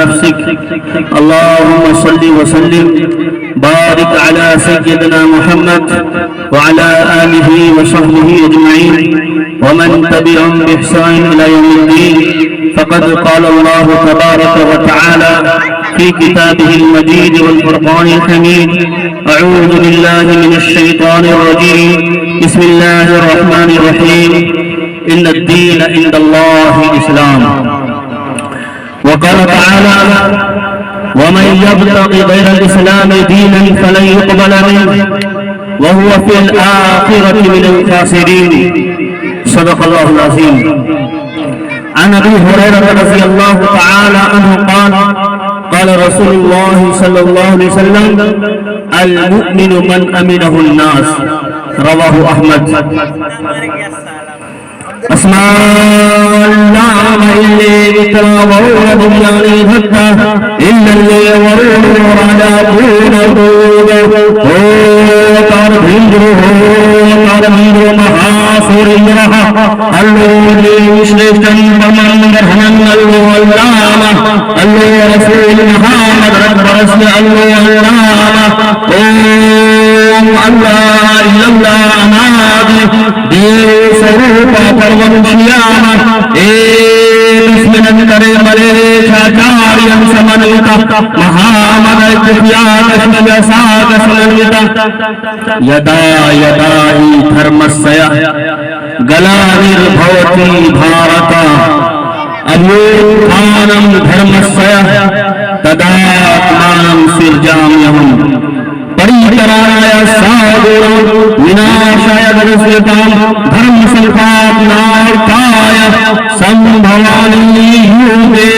نفسك اللهم صل وسلم بارك على سيدنا محمد وعلى آله وصحبه أجمعين ومن تبعهم بإحسان إلى يوم الدين. فقد قال الله تبارك وتعالى في كتابه المجيد والفرقان الحميد: أعوذ بالله من الشيطان الرجيم. بسم الله الرحمن الرحيم. إن الدين عند الله الإسلام. وقال تعالى: ومن يبتغ غير الإسلام دينا فلن يقبل منه وهو في الآخرة من الخاسرين. صدق الله العظيم. عن أبي هريرة رضي الله تعالى عنه قال: قال رسول الله صلى الله عليه وسلم: المؤمن من أمنه الناس. رواه أحمد. اسمان اللي بتراوون دنياني حتى إلا اللي ورور على دون الدود وقال بندره محاصر الرحى اللي مشرشتن فمن درهن اللامة اللي رسول محمد رب رسل اللامة الله إلا الله نادي دیر سروپا پرون شیاما بسمن کرے ملے چاچاریم سمنوتا محامد کفیات شیاسات سمنوتا یدا یدائی دھرمسیا گلانیر بھوتی بھارتا ایوکھانم دھرمسیا تداتمانم سرجامیم پریترایا سادورا وناشایا درسیتام دھرم سنکھاپنارتایا سمبھوانی یوگے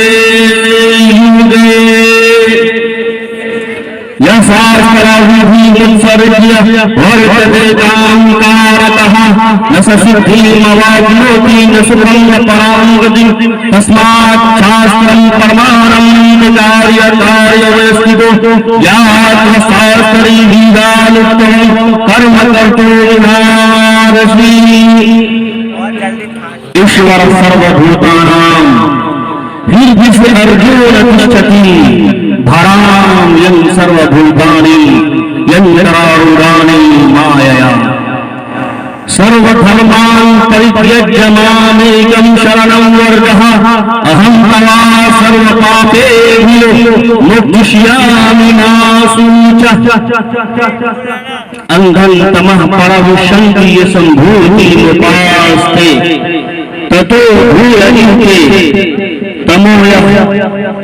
یساستراہی بھی منصرجیا ورتدے جامکارتہا نسسدھی مواجیوتی نسرم پرانگدی تسمات شاسترم پرمانم نجاریتاریہ ویستدو یاد وساستری ویدالتہم کرم کرتو نارشی ایشور سروبھوتانام ہردس ارجون تشچتی بھرام ین سروبھوتانی ین چرارورانی مایا سرو دھرمان پریتیج්ય مامیکم شرنم ورجہ اہم توا سرو پاپیبھیو مکشیامی ناسوچہ انگھن تمہ پڑھو شنکی سمبھوتی مپاستے تتو بھولنیتے تمویا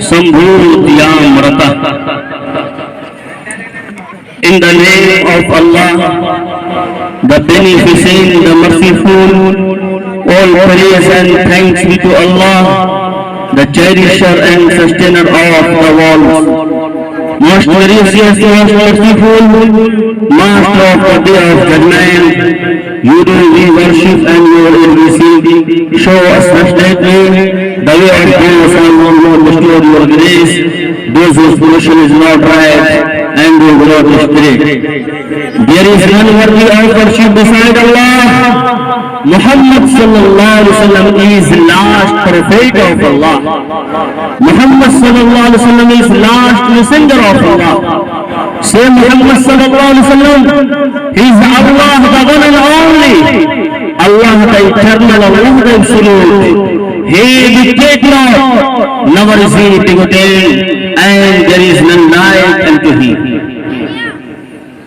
سمبھوتیام رتا. In the name of Allah, the Beneficent, the Merciful, all praise and thanks be to Allah, the Cherisher and Sustainer of the world. Most gracious, most merciful, Master of the Day of Judgment, you do we worship and you will receive. Show us demonstrate the way of those who will not bestow your grace, those whose position is not right, and who will not stray. There is none worthy of worship beside Allah. Muhammad sallallahu alaihi wasallam is last prophet of Allah. Muhammad sallallahu alaihi wasallam is last messenger of Allah. Say Muhammad sallallahu alaihi wasallam, he is Allah, the one and only, Allah the eternal, Allah the absolute. He dictates not, never is he begotten, and there is none like unto him.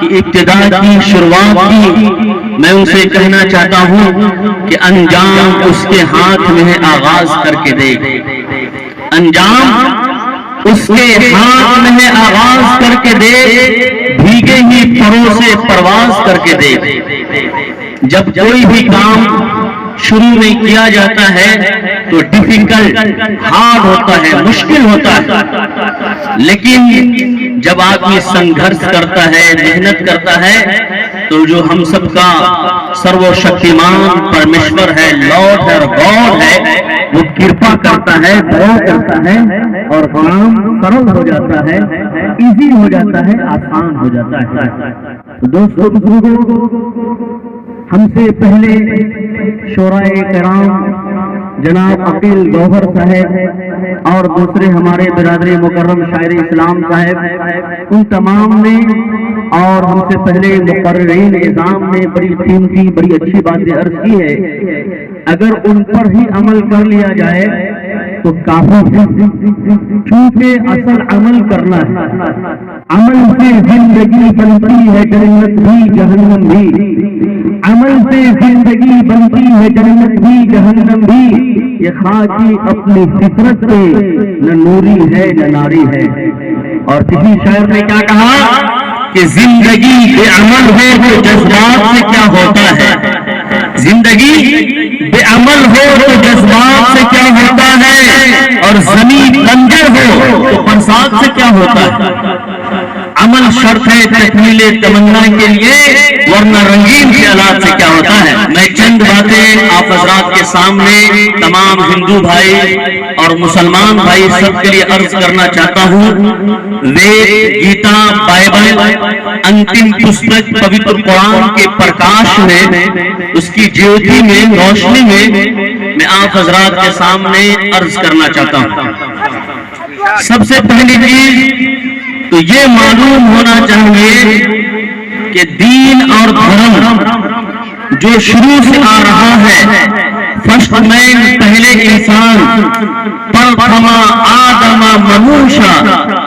کی ابتدا کی، شروعات کی، میں ان سے کہنا چاہتا ہوں کہ انجام اس کے ہاتھ میں ہے، آغاز کر کے دیکھ۔ انجام اس کے ہاتھ میں ہے، آغاز کر کے دیکھ، بھیگے ہی پروں سے پرواز کر کے دیکھ۔ جب کوئی بھی کام شروع میں کیا جاتا ہے تو ڈیفیکلٹ، ہارڈ ہوتا ہے، مشکل ہوتا ہے، لیکن جب آدمی سنگھرش کرتا ہے، محنت کرتا ہے، تو جو ہم سب کا سرو شکتیمان پرمیشور ہے، لارڈ ہے، گاڈ ہے، وہ کرپا کرتا ہے، دیا کرتا ہے اور کام سرل ہو جاتا ہے، ایزی ہو جاتا ہے، آسان ہو جاتا ہے۔ دوستو بزرگوں، ہم سے پہلے شورائے کرام جناب عقیل گوہر صاحب اور دوسرے ہمارے برادری مکرم شاعر اسلام صاحب، ان تمام نے اور ہم سے پہلے مقررین نظام نے بڑی قیمتی، بڑی اچھی باتیں عرض کی ہے۔ اگر ان پر ہی عمل کر لیا جائے تو کافی ہے، چونکہ اصل عمل کرنا ہے۔ عمل سے زندگی بنتی ہے جنت بھی جہنم بھی، عمل سے زندگی بنتی ہے جنت بھی جہنم بھی، یہ خاکی اپنی فطرت پہ نہ نوری ہے نہ ناری ہے۔ اور کسی شاعر نے کیا کہا کہ زندگی بے عمل ہو تو جذبات سے کیا ہوتا ہے، زندگی بے عمل ہو تو جذبات سے کیا ہوتا ہے، اور زمین بنجر ہو تو برسات سے کیا ہوتا ہے۔ عمل شرط ہے تکمیل تمنا کے لیے، ورنہ رنگین خیالات سے کیا ہوتا ہے۔ میں چند باتیں آپ حضرات کے سامنے تمام ہندو بھائی اور مسلمان بھائی سب کے لیے عرض کرنا چاہتا ہوں۔ وید، گیتا، بائبل، انتم پستک پوتر قرآن کے پرکاش میں، اس کی جیوتی میں، روشنی میں آپ حضرات کے سامنے عرض کرنا چاہتا ہوں۔ سب سے پہلی چیز تو یہ معلوم ہونا چاہیے کہ دین اور دھرم جو شروع سے آ رہا ہے، فرسٹ مین پہلے انسان، پرتھما آدم منوشا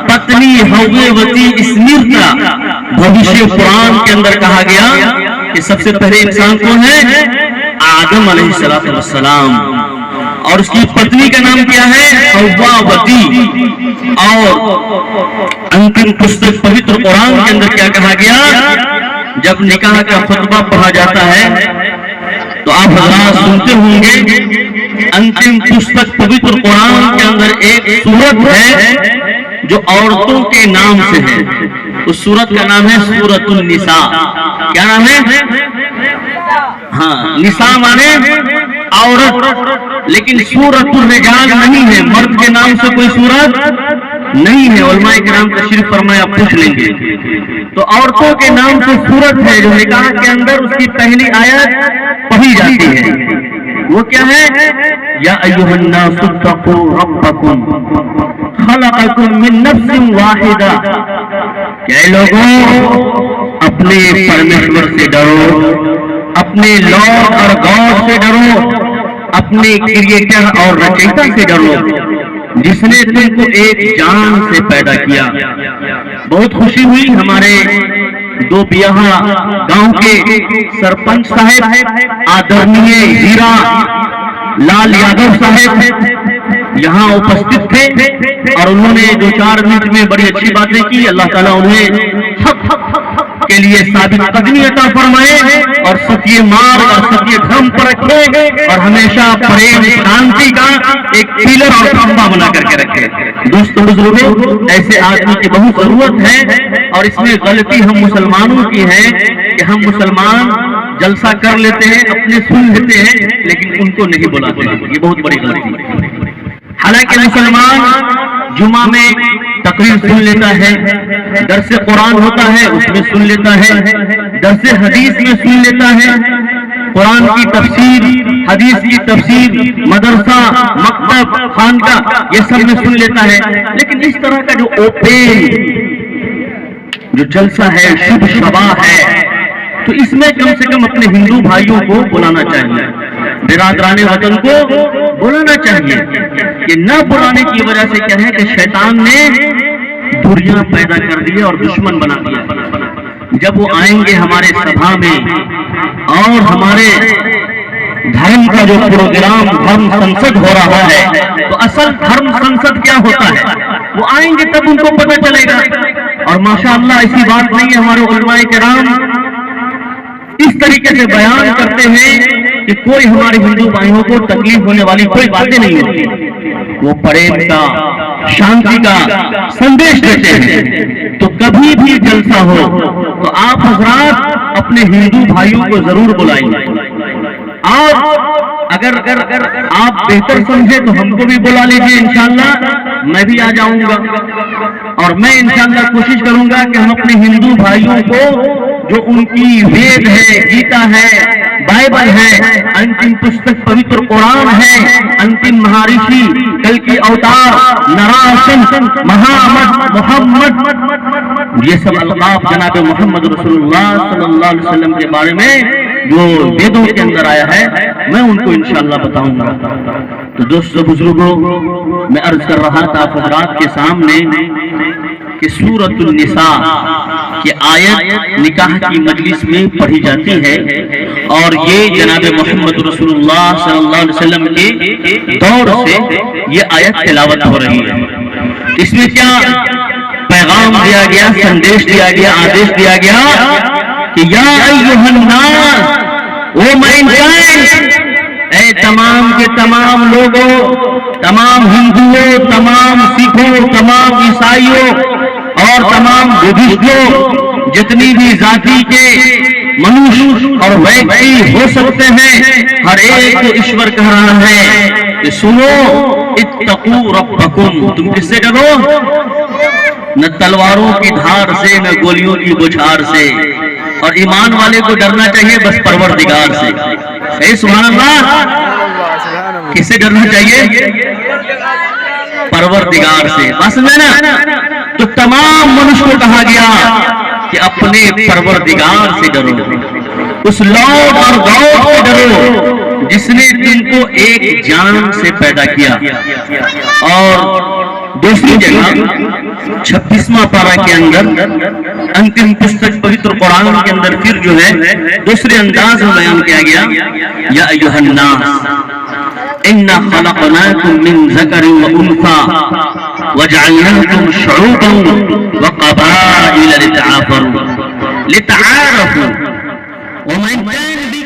پتنی ہوتی اسمرتا، بھوشیہ قرآن کے اندر کہا گیا کہ سب سے پہلے انسان کون ہے؟ آدم علیہ السلام، اور اس کی پتنی کا نام کیا ہے؟ حواوتی۔ اور انتم پستک پوتر قرآن کے اندر کیا کہا گیا؟ جب نکاح کا خطبہ پڑھا جاتا ہے تو آپ حضرات سنتے ہوں گے، انتم پستک پوتر قرآن کے اندر ایک سورت ہے جو عورتوں کے نام سے ہے، اس سورت کا نام ہے سورۃ النساء۔ کیا نام ہے؟ ہاں، نساء مانے عورت، لیکن سورۃ الرجال نہیں ہے، مرد کے نام سے کوئی سورت نہیں ہے۔ علماء کرام تشریف فرمائے، آپ پوچھ لیں گے۔ تو عورتوں کے نام سے سورت ہے جو نکاح کے اندر اس کی پہلی آیت پڑھی جاتی ہے، وہ کیا ہے؟ یا ایھا الناس اتقوا ربکم خلقکم من نفس واحدہ، کہ اے لوگوں اپنے پرمیشور سے ڈرو، اپنے لارڈ اور گاڈ سے ڈرو، اپنے کریٹر اور رچیتا سے ڈرو، جس نے تم کو ایک جان سے پیدا کیا۔ بہت خوشی ہوئی، ہمارے دو بیاہا گاؤں کے سرپنچ صاحب آدرنیہ ہیرا لال یادو صاحب یہاں اپستھت تھے، اور انہوں نے 2-4 منٹ میں بڑی اچھی باتیں کی۔ اللہ تعالیٰ انہیں حق کے لیے ثابت قدمی عطا فرمائے اور ستیہ مارگ اور ستیہ دھرم پر رکھے، اور ہمیشہ پریم شانتی کا ایک پیلر اور کھمبا بنا کر کے رکھے۔ دوستو بزرگوں، ایسے آدمی کی بہت ضرورت ہے، اور اس میں غلطی ہم مسلمانوں کی ہے کہ ہم مسلمان جلسہ کر لیتے ہیں، اپنے سن لیتے ہیں، لیکن ان کو نہیں بلاتے ہیں، یہ بہت بڑی غلطی ہے۔ حالانکہ مسلمان جمعہ میں تقریر سن لیتا ہے، درس قرآن ہوتا ہے اس میں سن لیتا ہے، درس حدیث میں سن لیتا ہے، قرآن کی تفسیر، حدیث کی تفسیر، مدرسہ، مکتب، خانقاہ، یہ سب میں سن لیتا ہے، لیکن اس طرح کا جو اوپن جو جلسہ ہے، شبھ شبہ ہے، تو اس میں کم سے کم اپنے ہندو بھائیوں کو بلانا چاہیے، برادران وطن کو بلانا چاہیے۔ یہ نہ بلانے کی وجہ سے کیا ہے کہ شیطان نے دوریاں پیدا کر دی اور دشمن بنا دیا۔ جب وہ آئیں گے ہمارے سبھا میں اور ہمارے دھرم کا جو پروگرام دھرم سنسد ہو رہا ہے، تو اصل دھرم سنسد کیا ہوتا ہے وہ آئیں گے تب ان کو پتہ چلے گا۔ اور ماشاءاللہ ایسی بات نہیں ہے، ہمارے علماء کرام اس طریقے سے بیان کرتے ہیں کہ کوئی ہمارے ہندو بھائیوں کو تکلیف ہونے والی کوئی باتیں نہیں ہوتی، وہ پریم کا شانتی کا سندیش دیتے ہیں۔ تو کبھی بھی جلسہ ہو تو آپ حضرات اپنے ہندو بھائیوں کو ضرور بلائیں، اور اگر آپ بہتر سمجھے تو ہم کو بھی بلا لیجیے، انشاءاللہ میں بھی آ جاؤں گا، اور میں انشاءاللہ کوشش کروں گا کہ ہم اپنے ہندو بھائیوں کو جو ان کی وید ہے، گیتا ہے، بائبل ہے، انتم پستک پوتر قرآن ہے، انتم مہارشی کل کی اوتار نراسن محمد محمد، یہ سب القاب جناب محمد رسول اللہ صلی اللہ علیہ وسلم کے بارے میں جو ویدوں کے اندر آیا ہے میں ان کو انشاءاللہ بتاؤں گا۔ تو دوستو بزرگوں، میں عرض کر رہا تھا آپ حضرات کے سامنے کہ سورۃ النساء کی آیت نکاح کی مجلس میں پڑھی جاتی ہے، اور یہ جناب محمد رسول اللہ صلی اللہ علیہ وسلم کے دور سے یہ آیت تلاوت ہو رہی ہے۔ اس میں کیا پیغام دیا گیا، سندیش دیا گیا، آدیش دیا گیا کہ یا ایھا الناس، او مینکائنڈ، اے تمام کے تمام لوگوں، تمام ہندوؤں، تمام سکھوں، تمام عیسائیوں اور تمام بدھسٹوں، جتنی بھی ذاتی کے منوش اور ویکتی ہو سکتے ہیں، ہر ایک کو ایشور کہہ رہا ہے کہ سنو، اتقوا ربکم، تم کس سے ڈرو؟ نہ تلواروں کی دھار سے، نہ گولیوں کی بچھار سے، اور ایمان والے کو ڈرنا چاہیے بس پروردگار سے۔ اے سبحان اللہ، کس سے ڈرنا چاہیے؟ پروردگار سے، بس میں نا تو تمام منش کو کہا گیا کہ اپنے پروردگار سے ڈرو، اس لارڈ اور گاڈ سے ڈرو جس نے تم کو ایک جان سے پیدا کیا۔ اور دوسری جگہ 26واں پارہ کے اندر انتم پستک پوتر قرآن کے اندر پھر جو ہے دوسرے انداز میں بیان کیا گیا، یا ایھا الناس انا خلقناکم من ذکر وانثى وجعلناکم شعوبا وقبائل لتعارفوا ومن كان